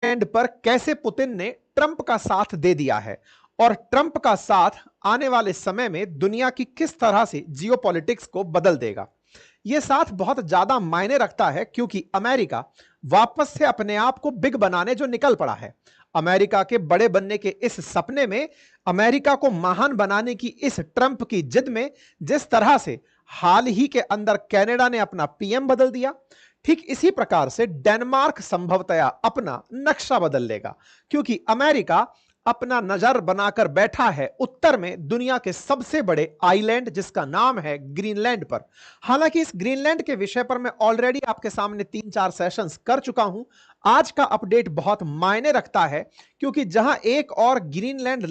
Greenland पर कैसे Putin ने ट्रंप का साथ दे दिया है और ट्रंप का साथ आने वाले समय में दुनिया की किस तरह से जियोपॉलिटिक्स को बदल देगा। यह साथ बहुत ज्यादा मायने रखता है क्योंकि अमेरिका वापस से अपने आप को बिग बनाने जो निकल पड़ा है। अमेरिका के बड़े बनने के इस सपने में, अमेरिका को महान बनाने की इस ट्रंप की जिद में, जिस तरह से हाल ही के अंदर कनाडा ने अपना पीएम बदल दिया, ठीक इसी प्रकार से डेनमार्क संभवतया अपना नक्शा बदल लेगा क्योंकि अमेरिका अपना नजर बनाकर बैठा है उत्तर में दुनिया के सबसे बड़े आइलैंड जिसका नाम है ग्रीनलैंड पर। हालांकि इस ग्रीनलैंड के विषय पर मैं ऑलरेडी आपके सामने 3-4 सेशंस कर चुका हूं। आज का अपडेट बहुत मायने रखता है क्योंकि जहां एक और ग्रीनलैंड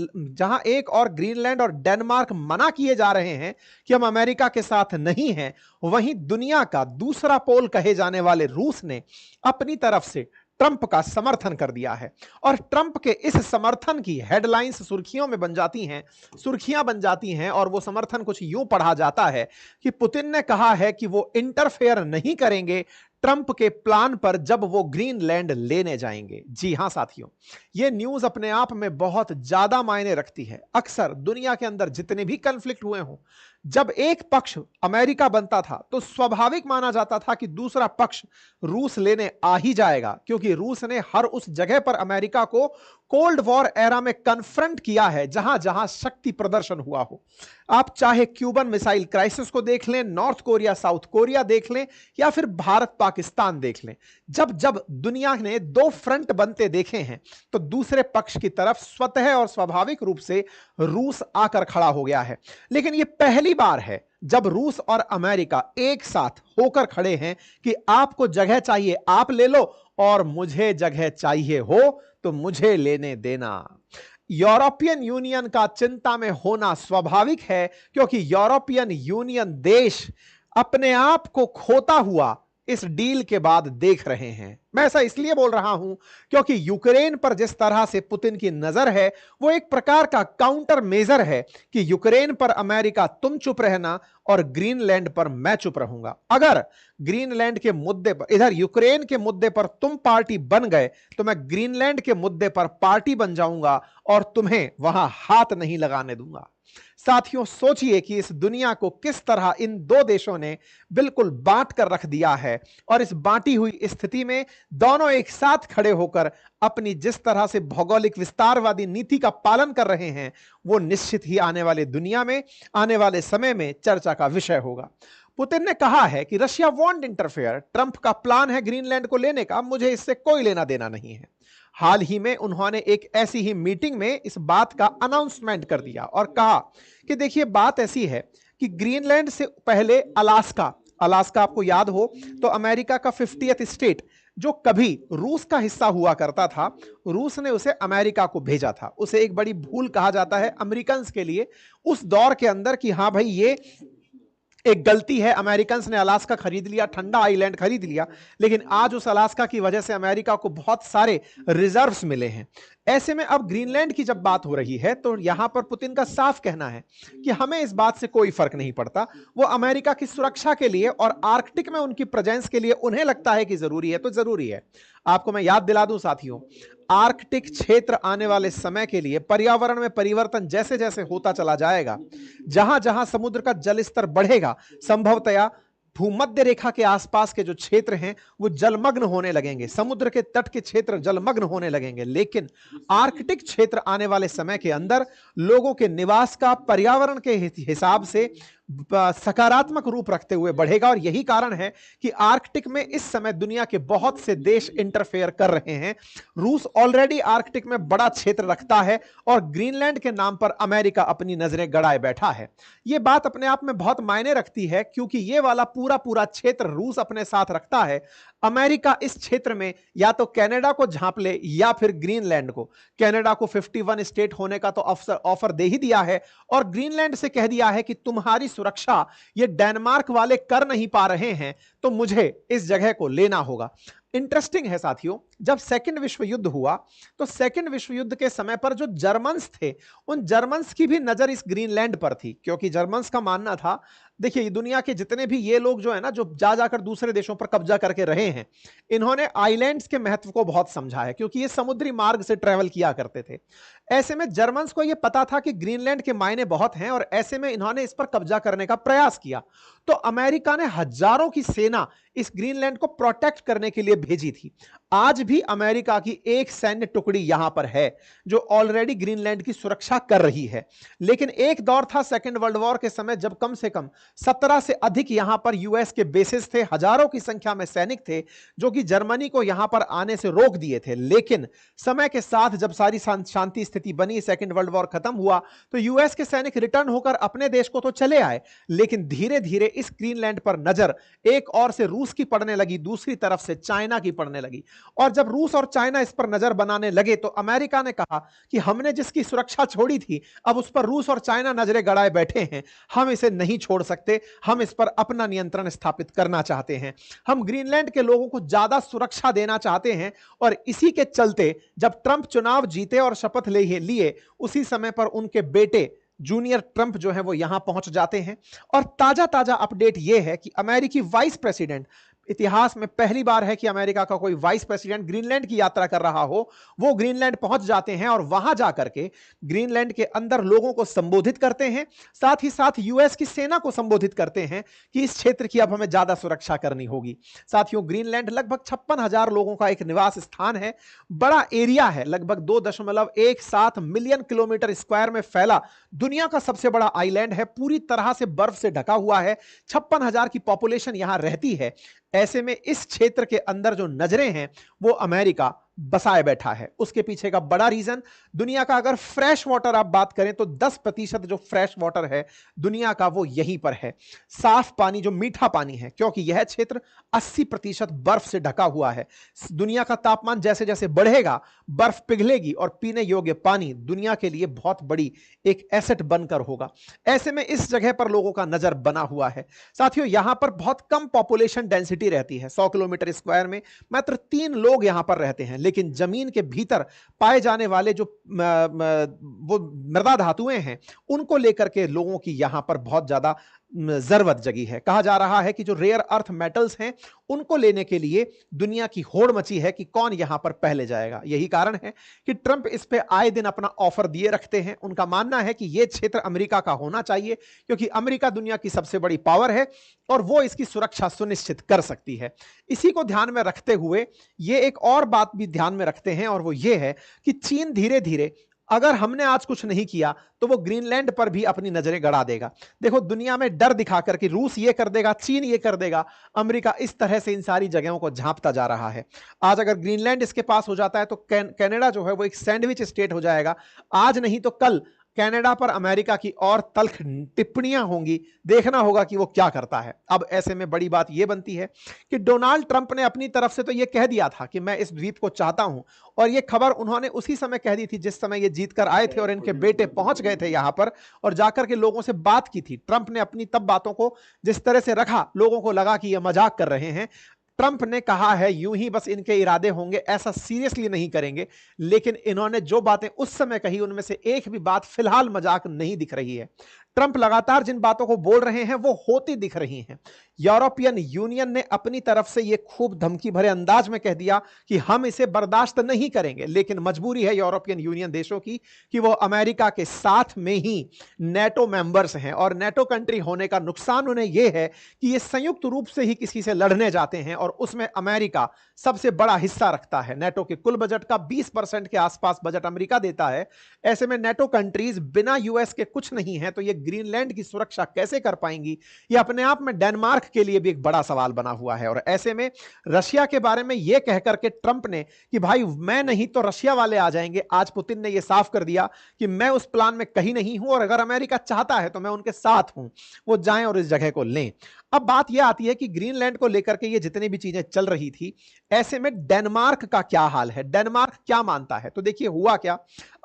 और डेनमार्क मना किए जा रहे हैं कि हम अमेरिका के साथ नहीं हैं, वहीं दुनिया का दूसरा पोल कहे जाने वाले रूस ने अपनी तरफ से ट्रंप का समर्थन कर दिया है और ट्रंप के इस समर्थन की हेडलाइंस सुर्खियां बन जाती हैं और वो समर्थन कुछ यूं पढ़ा जाता है कि पुतिन ने कहा है कि वो इंटरफेयर नहीं करेंगे ट्रंप के प्लान पर जब वो ग्रीनलैंड लेने जाएंगे। जी हां साथियों, ये न्यूज अपने आप में बहुत ज्यादा मायने रखती है। अक्सर दुनिया के अंदर जितने भी कॉन्फ्लिक्ट हुए हों, जब एक पक्ष अमेरिका बनता था तो स्वाभाविक माना जाता था कि दूसरा पक्ष रूस लेने आ ही जाएगा क्योंकि रूस ने हर उस जगह पर अमेरिका को कोल्ड वॉर एरा में कन्फ्रंट किया है जहां जहां शक्ति प्रदर्शन हुआ हो। आप चाहे क्यूबन मिसाइल क्राइसिस को देख लें, नॉर्थ कोरिया साउथ कोरिया देख लें या फिर भारत पाकिस्तान देख लें, जब जब दुनिया ने दो फ्रंट बनते देखे हैं तो दूसरे पक्ष की तरफ स्वतः और स्वाभाविक रूप से रूस आकर खड़ा हो गया है। लेकिन यह पहली बार है जब रूस और अमेरिका एक साथ होकर खड़े हैं कि आपको जगह चाहिए आप ले लो और मुझे जगह चाहिए हो तो मुझे लेने देना। यूरोपियन यूनियन का चिंता में होना स्वाभाविक है क्योंकि यूरोपियन यूनियन देश अपने आप को खोता हुआ इस डील के बाद देख रहे हैं। मैं ऐसा इसलिए बोल रहा हूं क्योंकि यूक्रेन पर जिस तरह से पुतिन की नजर है वो एक प्रकार का काउंटर मेजर है कि यूक्रेन पर अमेरिका तुम चुप रहना और ग्रीनलैंड पर मैं चुप रहूंगा। अगर ग्रीनलैंड के मुद्दे पर, इधर यूक्रेन के मुद्दे पर तुम पार्टी बन गए तो मैं ग्रीनलैंड के मुद्दे पर पार्टी बन जाऊंगा और तुम्हें वहां हाथ नहीं लगाने दूंगा। साथियों, सोचिए कि इस दुनिया को किस तरह इन दो देशों ने बिल्कुल बांट कर रख दिया है और इस बांटी हुई स्थिति में दोनों एक साथ खड़े होकर अपनी जिस तरह से भौगोलिक विस्तारवादी नीति का पालन कर रहे हैं वो निश्चित ही आने वाले दुनिया में, आने वाले समय में चर्चा का विषय होगा। पुतिन ने कहा है कि रशिया वॉन्ट इंटरफेयर, ट्रंप का प्लान है ग्रीनलैंड को लेने का, मुझे इससे कोई लेना देना नहीं है। हाल ही में उन्होंने एक ऐसी ही मीटिंग में इस बात का अनाउंसमेंट कर दिया और कहा कि देखिए बात ऐसी है कि ग्रीनलैंड से पहले अलास्का आपको याद हो तो अमेरिका का 50th स्टेट जो कभी रूस का हिस्सा हुआ करता था, रूस ने उसे अमेरिका को भेजा था। उसे एक बड़ी भूल कहा जाता है अमेरिकन के लिए उस दौर के अंदर कि हां भाई ये एक गलती है, अमेरिकन ने अलास्का खरीद लिया, ठंडा आइलैंड खरीद लिया, लेकिन आज उस अलास्का की वजह से अमेरिका को बहुत सारे रिजर्व्स मिले हैं। ऐसे में अब ग्रीनलैंड की जब बात हो रही है तो यहां पर पुतिन का साफ कहना है कि हमें इस बात से कोई फर्क नहीं पड़ता। वो अमेरिका की सुरक्षा के लिए और आर्कटिक में उनकी प्रेजेंस के लिए उन्हें लगता है कि जरूरी है तो जरूरी है। आपको मैं याद दिला दूं साथियों, आर्कटिक क्षेत्र आने वाले समय के लिए पर्यावरण में परिवर्तन जैसे जैसे होता चला जाएगा, जहां जहां समुद्र का जल स्तर बढ़ेगा, संभवतया भूमध्य रेखा के आसपास के जो क्षेत्र हैं वो जलमग्न होने लगेंगे, समुद्र के तट के क्षेत्र जलमग्न होने लगेंगे। लेकिन आर्कटिक क्षेत्र आने वाले समय के अंदर लोगों के निवास का पर्यावरण के हिसाब से सकारात्मक रूप रखते हुए बढ़ेगा और यही कारण है कि आर्कटिक में इस समय दुनिया के बहुत से देश इंटरफेयर कर रहे हैं। रूस ऑलरेडी आर्कटिक में बड़ा क्षेत्र रखता है और ग्रीनलैंड के नाम पर अमेरिका अपनी नजरें गड़ाए बैठा है। यह बात अपने आप में बहुत मायने रखती है क्योंकि यह वाला पूरा क्षेत्र रूस अपने साथ रखता है। अमेरिका इस क्षेत्र में या तो कनाडा को झांप ले या फिर ग्रीनलैंड को। कनाडा को 51 स्टेट होने का तो ऑफर दे ही दिया है और ग्रीनलैंड से कह दिया है कि तुम्हारी सुरक्षा ये डेनमार्क वाले कर नहीं पा रहे हैं तो मुझे इस जगह को लेना होगा। इंटरेस्टिंग है साथियों, जब सेकंड विश्व युद्ध हुआ तो सेकंड विश्व युद्ध के समय पर जो जर्मन्स थे उन जर्मन्स की भी नजर इस ग्रीनलैंड पर थी क्योंकि जर्मन्स का मानना था देखिए दुनिया के जितने भी ये लोग जो है ना, जो जा जाकर दूसरे देशों पर कब्जा करके रहे हैं, इन्होंने आइलैंड्स के महत्व को बहुत समझा है, क्योंकि ये समुद्री मार्ग से ट्रेवल किया करते थे। ऐसे में जर्मन्स को ये पता था कि ग्रीनलैंड के मायने बहुत हैं, और ऐसे में इन्होंने इस पर कब्जा करने का प्रयास किया। तो अमेरिका ने हजारों की सेना इस ग्रीनलैंड को प्रोटेक्ट करने के लिए भेजी थी। आज भी अमेरिका की एक सैन्य टुकड़ी यहां पर है जो ऑलरेडी ग्रीनलैंड की सुरक्षा कर रही है। लेकिन एक दौर था सेकेंड वर्ल्ड वॉर के समय, जब कम से कम 17 से अधिक यहां पर यूएस के बेसिस थे, हजारों की संख्या में सैनिक थे जो कि जर्मनी को यहां पर आने से रोक दिए थे। लेकिन समय के साथ जब सारी शांति स्थिति बनी, सेकेंड वर्ल्ड वॉर खत्म हुआ, तो यूएस के सैनिक रिटर्न होकर अपने देश को तो चले आए, लेकिन धीरे धीरे इस ग्रीनलैंड पर नजर एक और से रूस की पड़ने लगी, दूसरी तरफ से चाइना की पड़ने लगी। और जब रूस और चाइना इस पर नजर बनाने लगे, तो अमेरिका ने कहा कि हमने जिसकी सुरक्षा छोड़ी थी, अब उस पर रूस और चाइना नजरें गड़ाए बैठे हैं, हम इसे नहीं छोड़ सकते, हम इस पर अपना नियंत्रण स्थापित करना चाहते हैं, हम ग्रीनलैंड के लोगों को ज्यादा सुरक्षा देना चाहते हैं। और इसी के चलते जब ट्रंप चुनाव जीते और शपथ लिए, उसी समय पर उनके बेटे जूनियर ट्रंप जो है वो यहां पहुंच जाते हैं। और ताजा ताजा अपडेट यह है कि अमेरिकी वाइस प्रेसिडेंट, इतिहास में पहली बार है कि अमेरिका का कोई वाइस प्रेसिडेंट ग्रीनलैंड की यात्रा कर रहा हो, वो ग्रीनलैंड पहुंच जाते हैं और वहां जाकर के ग्रीनलैंड के अंदर लोगों को संबोधित करते हैं, साथ ही साथ यूएस की सेना को संबोधित करते हैं कि इस क्षेत्र की अब हमें ज्यादा सुरक्षा करनी होगी। साथियों, ग्रीनलैंड लगभग 56,000 लोगों का एक निवास स्थान है, बड़ा एरिया है, लगभग 2.17 मिलियन किलोमीटर स्क्वायर में फैला दुनिया का सबसे बड़ा आइलैंड है, पूरी तरह से बर्फ से ढका हुआ है, 56,000 की पॉपुलेशन यहां रहती है। ऐसे में इस क्षेत्र के अंदर जो नजरें हैं वो अमेरिका बसाए बैठा है। उसके पीछे का बड़ा रीजन, दुनिया का अगर फ्रेश वाटर आप बात करें तो 10% जो फ्रेश वाटर है दुनिया का वो यहीं पर है, साफ पानी जो मीठा पानी है, क्योंकि यह क्षेत्र 80% बर्फ से ढका हुआ है। दुनिया का तापमान जैसे जैसे बढ़ेगा बर्फ पिघलेगी और पीने योग्य पानी दुनिया के लिए बहुत बड़ी एक एसेट बनकर होगा। ऐसे में इस जगह पर लोगों का नजर बना हुआ है। साथियों, यहां पर बहुत कम पॉपुलेशन डेंसिटी रहती है, 100 किलोमीटर स्क्वायर में मात्र 3 लोग यहां पर रहते हैं, लेकिन जमीन के भीतर पाए जाने वाले जो वो मृदा धातुएं हैं उनको लेकर के लोगों की यहां पर बहुत ज्यादा जरूरत जगी है। कहा जा रहा है कि जो रेयर अर्थ मेटल्स हैं उनको लेने के लिए दुनिया की होड़ मची है कि कौन यहां पर पहले जाएगा। यही कारण है कि ट्रंप इस पे आए दिन अपना ऑफर दिए रखते हैं। उनका मानना है कि यह क्षेत्र अमेरिका का होना चाहिए, क्योंकि अमेरिका दुनिया की सबसे बड़ी पावर है और वो इसकी सुरक्षा सुनिश्चित कर सकती है। इसी को ध्यान में रखते हुए ये एक और बात भी ध्यान में रखते हैं, और वो ये है कि चीन धीरे धीरे, अगर हमने आज कुछ नहीं किया तो वो ग्रीनलैंड पर भी अपनी नजरें गड़ा देगा। देखो, दुनिया में डर दिखाकर कि रूस ये कर देगा, चीन ये कर देगा, अमेरिका इस तरह से इन सारी जगहों को झांपता जा रहा है। आज अगर ग्रीनलैंड इसके पास हो जाता है तो कनाडा जो है वो एक सैंडविच स्टेट हो जाएगा। आज नहीं तो कल कनाडा पर अमेरिका की और तल्ख टिप्पणियां होंगी, देखना होगा कि वो क्या करता है। अब ऐसे में बड़ी बात यह बनती है कि डोनाल्ड ट्रंप ने अपनी तरफ से तो यह कह दिया था कि मैं इस द्वीप को चाहता हूं, और यह खबर उन्होंने उसी समय कह दी थी जिस समय ये जीतकर आए थे और इनके बेटे पहुंच गए थे यहां पर और जाकर के लोगों से बात की थी। ट्रंप ने अपनी तब बातों को जिस तरह से रखा, लोगों को लगा कि यह मजाक कर रहे हैं। ट्रंप ने कहा है यूं ही बस इनके इरादे होंगे, ऐसा सीरियसली नहीं करेंगे, लेकिन इन्होंने जो बातें उस समय कही उनमें से एक भी बात फिलहाल मजाक नहीं दिख रही है। ट्रंप लगातार जिन बातों को बोल रहे हैं वो होती दिख रही हैं। यूरोपियन यूनियन ने अपनी तरफ से ये खूब धमकी भरे अंदाज में कह दिया कि हम इसे बर्दाश्त नहीं करेंगे, लेकिन मजबूरी है यूरोपियन यूनियन देशों की कि वो अमेरिका के साथ में ही नेटो मेंबर्स हैं, और नेटो कंट्री होने का नुकसान उन्हें यह है कि ये संयुक्त रूप से ही किसी से लड़ने जाते हैं, और उसमें अमेरिका सबसे बड़ा हिस्सा रखता है। नेटो के कुल बजट का 20% के आसपास बजट अमेरिका देता है। ऐसे में नेटो कंट्रीज बिना यूएस के कुछ नहीं है, तो ये ग्रीनलैंड की सुरक्षा कैसे कर पाएंगी, यह अपने आप में डेनमार्क के लिए भी एक बड़ा सवाल बना हुआ है। और ऐसे में रशिया के बारे में यह कहकर के ट्रंप ने कि भाई मैं नहीं तो रशिया वाले आ जाएंगे, आज पुतिन ने यह साफ कर दिया कि मैं उस प्लान में कहीं नहीं हूं, और अगर अमेरिका चाहता है तो मैं उनके साथ हूं, वो जाएं और इस जगह को लें। अब बात यह आती है कि ग्रीनलैंड को लेकर के ये जितनी भी चीजें चल रही थी, ऐसे में डेनमार्क का क्या हाल है, डेनमार्क क्या मानता है। तो देखिए हुआ क्या,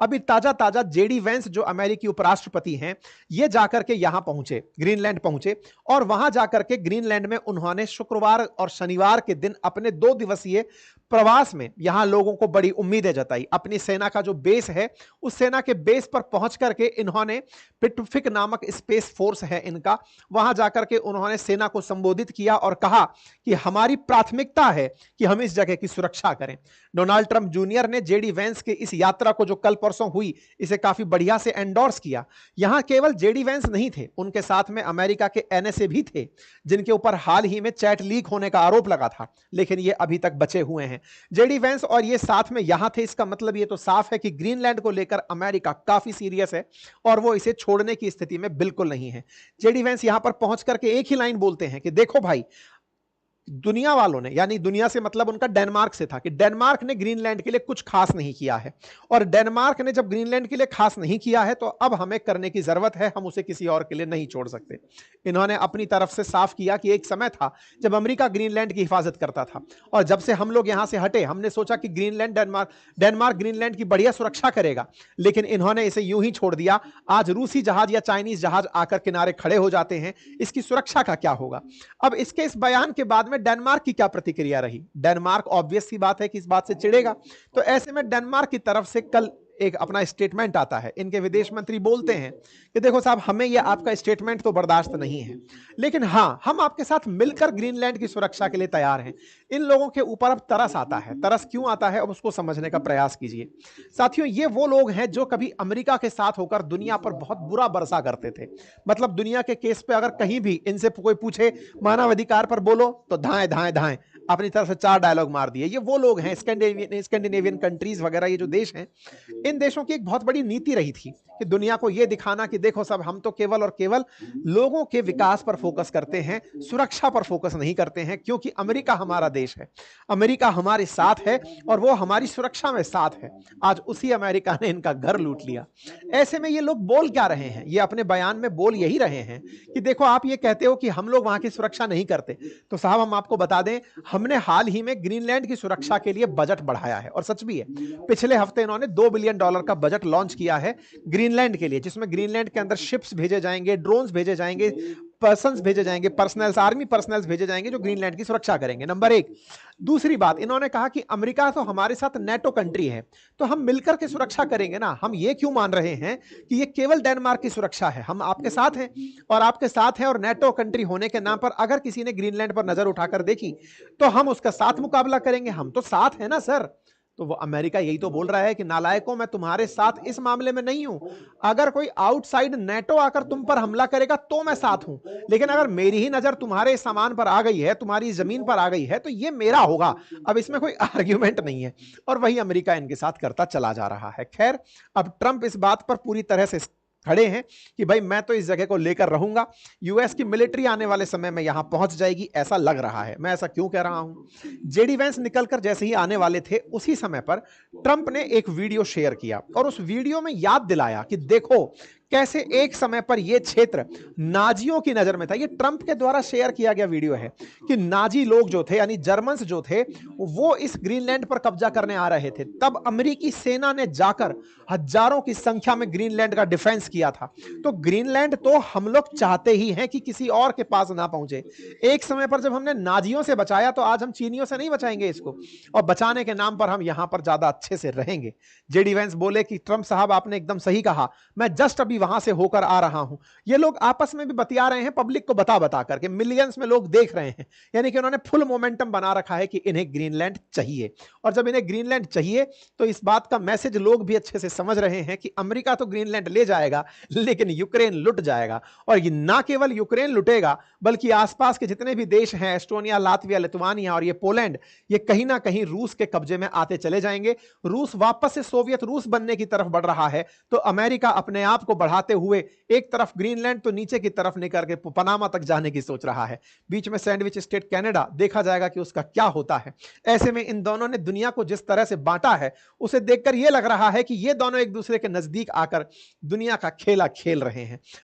अभी ताजा ताजा जेडी वेंस जो अमेरिकी उपराष्ट्रपति हैं, ये जाकर के यहां पहुंचे, ग्रीनलैंड पहुंचे, और वहां जाकर के ग्रीनलैंड में उन्होंने शुक्रवार और शनिवार के दिन अपने 2 दिवसीय प्रवास में यहां लोगों को बड़ी उम्मीदें जताई। अपनी सेना का जो बेस है, उस सेना के बेस पर पहुंच करके इन्होंने पिटफिक नामक स्पेस फोर्स है इनका, वहां जाकर के उन्होंने सेना को संबोधित किया और कहा कि हमारी प्राथमिकता है कि हम इस जगह की सुरक्षा करें। डोनाल्ड ट्रंप जूनियर ने जेडी वेंस के इस यात्रा को जो कल परसों हुई, इसे काफी बढ़िया से एंडोर्स किया। यहां केवल जेडी वेंस नहीं थे, उनके साथ में अमेरिका के एनएसए भी थे, जिनके ऊपर हाल ही में चैट लीक होने का आरोप लगा था, लेकिन ये अभी तक बचे हुए हैं। जेडी वेंस और ये साथ में यहां थे, इसका मतलब ये तो साफ है कि ग्रीनलैंड को लेकर अमेरिका काफी सीरियस है और वो इसे छोड़ने की स्थिति में बिल्कुल नहीं है। जेडी वेंस यहां पर पहुंच करके एक ही लाइन बोलते हैं कि देखो भाई, दुनिया वालों ने, यानी दुनिया से मतलब उनका डेनमार्क से था, कि डेनमार्क ने ग्रीनलैंड के लिए कुछ खास नहीं किया है, और डेनमार्क ने जब ग्रीनलैंड के लिए खास नहीं किया है तो अब हमें करने की जरूरत है, हम उसे किसी और के लिए नहीं छोड़ सकते। इन्होंने अपनी तरफ से साफ किया कि एक समय था जब अमेरिका ग्रीनलैंड की हिफाजत करता था, और जब से हम लोग यहां से हटे, हमने सोचा कि ग्रीनलैंड डेनमार्क ग्रीनलैंड की बढ़िया सुरक्षा करेगा, लेकिन इन्होंने इसे यूं ही छोड़ दिया। आज रूसी जहाज या चाइनीज जहाज आकर किनारे खड़े हो जाते हैं, इसकी सुरक्षा का क्या होगा? अब इसके इस बयान के बाद में डेनमार्क की क्या प्रतिक्रिया रही? डेनमार्क ऑब्वियस सी बात है कि इस बात से चिढ़ेगा, तो ऐसे में डेनमार्क की तरफ से कल एक अपना स्टेटमेंट आता है। इनके विदेश मंत्री बोलते हैं कि देखो साहब, हमें यह आपका स्टेटमेंट तो बर्दाश्त नहीं है, लेकिन हां, हम आपके साथ मिलकर ग्रीनलैंड की सुरक्षा के लिए तैयार हैं। इन लोगों के ऊपर अब तरस आता है। तरस क्यों आता है, अब उसको समझने का प्रयास कीजिए। साथियों, ये वो लोग हैं जो कभी अमेरिका के साथ होकर दुनिया पर बहुत बुरा बरसा करते थे। मतलब दुनिया के केस पे अगर कहीं भी इनसे कोई पूछे मानवाधिकार पर बोलो, तो धाएं धाएं धाएं अपनी तरफ से 4 डायलॉग मार दिए। ये वो लोग हैं, स्कैंडिनेवियन कंट्रीज वगैरह, ये जो देश हैं, इन देशों की एक बहुत बड़ी नीति रही थी कि दुनिया को यह दिखाना कि देखो सब, हम तो केवल और केवल लोगों के विकास पर फोकस करते हैं, सुरक्षा पर फोकस नहीं करते हैं, क्योंकि अमेरिका हमारा देश है, अमेरिका हमारे साथ है और वो हमारी सुरक्षा में साथ है। आज उसी अमेरिका ने इनका घर लूट लिया। ऐसे में ये लोग बोल क्या रहे हैं? ये अपने बयान में बोल यही रहे हैं कि देखो, आप ये कहते हो कि हम लोग वहां की सुरक्षा नहीं करते, तो साहब हम आपको बता दें, हमने हाल ही में ग्रीनलैंड की सुरक्षा के लिए बजट बढ़ाया है, और सच भी है। पिछले हफ्ते इन्होंने $2 बिलियन का बजट लॉन्च किया है ग्रीनलैंड के लिए, जिसमें ग्रीनलैंड के अंदर शिप्स भेजे जाएंगे, ड्रोन्स भेजे जाएंगे, पर्सन्स भेजे जाएंगे, पर्सनल्स, आर्मी पर्सनल्स भेजे जाएंगे जो ग्रीनलैंड की सुरक्षा करेंगे, नंबर 1। दूसरी बात, इन्होंने कहा कि अमेरिका तो हमारे साथ नेटो कंट्री है, तो हम मिलकर के सुरक्षा करेंगे ना। हम ये क्यों मान रहे हैं कि ये केवल डेनमार्क की सुरक्षा है? हम आपके साथ हैं, और आपके साथ हैं, और नेटो कंट्री होने के नाम पर अगर किसी ने ग्रीनलैंड पर नजर उठाकर देखी तो हम उसका साथ मुकाबला करेंगे। हम तो साथ हैं ना सर। तो वो अमेरिका यही तो बोल रहा है कि नालायकों, मैं तुम्हारे साथ इस मामले में नहीं हूं। अगर कोई आउटसाइड नेटो आकर तुम पर हमला करेगा तो मैं साथ हूं, लेकिन अगर मेरी ही नजर तुम्हारे सामान पर आ गई है, तुम्हारी जमीन पर आ गई है, तो ये मेरा होगा। अब इसमें कोई आर्ग्यूमेंट नहीं है, और वही अमेरिका इनके साथ करता चला जा रहा है। खैर, अब ट्रंप इस बात पर पूरी तरह से खड़े हैं कि भाई मैं तो इस जगह को लेकर रहूंगा, यूएस की मिलिट्री आने वाले समय में यहां पहुंच जाएगी, ऐसा लग रहा है। मैं ऐसा क्यों कह रहा हूं? जेडी वेंस निकलकर जैसे ही आने वाले थे, उसी समय पर ट्रंप ने एक वीडियो शेयर किया, और उस वीडियो में याद दिलाया कि देखो कैसे एक समय पर यह क्षेत्र नाजियों की नजर में था। यह ट्रंप के द्वारा शेयर किया गया वीडियो है कि नाजी लोग जो थे, यानी जर्मन्स जो थे, वो इस ग्रीनलैंड पर कब्जा करने आ रहे थे। तब अमेरिकी सेना ने जाकर हजारों की संख्या में ग्रीनलैंड का डिफेंस किया था। तो ग्रीनलैंड तो हम लोग चाहते ही हैं कि किसी और के पास ना पहुंचे। एक समय पर जब हमने नाजियों से बचाया, तो आज हम चीनियों से नहीं बचाएंगे इसको, और बचाने के नाम पर हम यहां पर ज्यादा अच्छे से रहेंगे। जेडी वेंस बोले कि ट्रंप साहब, आपने एकदम सही कहा, मैं जस्ट अभी वहां से होकर आ रहा हूं। ये लोग आपस में भी बतिया रहे हैं, पब्लिक को बता बता करके, मिलियंस में लोग देख रहे हैं, यानी कि उन्होंने फुल मोमेंटम बना रखा है कि इन्हें ग्रीनलैंड चाहिए। और जब इन्हें ग्रीनलैंड चाहिए, तो इस बात का मैसेज लोग भी अच्छे से समझ रहे हैं कि अमेरिका तो ग्रीनलैंड ले जाएगा, लेकिन यूक्रेन लुट जाएगा। और ये ना केवल यूक्रेन लुटेगा, बल्कि आसपास के जितने भी देश हैं, एस्टोनिया, लातविया, लिथुआनिया और ये पोलैंड, ये कहीं ना कहीं रूस के कब्जे में आते चले जाएंगे। रूस वापस से सोवियत रूस बनने की तरफ बढ़ रहा है, तो अमेरिका अपने आप को बढ़ाते हुए एक तरफ ग्रीनलैंड तो नीचे की तरफ निकल के पनामा तक जाने की सोच रहा है। बीच में सैंडविच स्टेट कनाडा, देखा जाएगा कि उसका क्या होता है। ऐसे में इन दोनों ने दुनिया को जिस तरह से बांटा है, उसे देखकर यह लग रहा है कि ये दोनों एक दूसरे के नजदीक आकर दुनिया का खेला खेल रहे हैं।